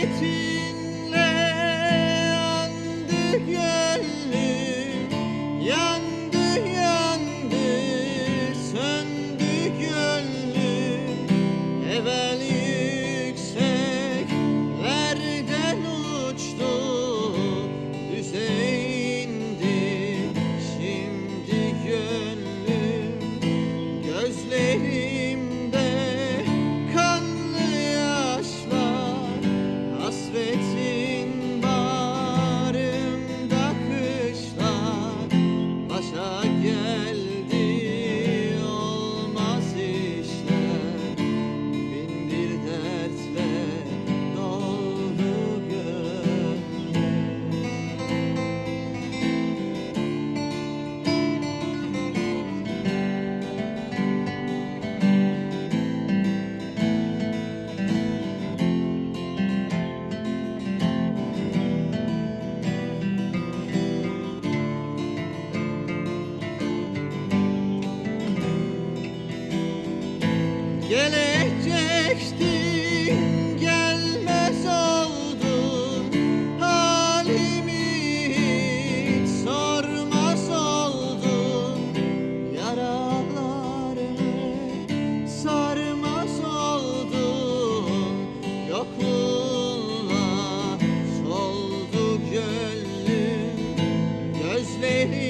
Hasretinle yandı gönlüm, yandı yandı, söndü gönlüm. Evvel yükseklerden uçtu, düze indi şimdi gönlüm. Gözlerimde kanlı yaşlar, hasretin bağrımda kışlar. Başa geldi olmaz işler, bin bir dertle doldu gönlüm. Gelecektin, gelmez oldun, halimi hiç sormaz oldun. Yaralarımı sarmaz oldun, yokluğunla soldu gönlüm. Gözlerim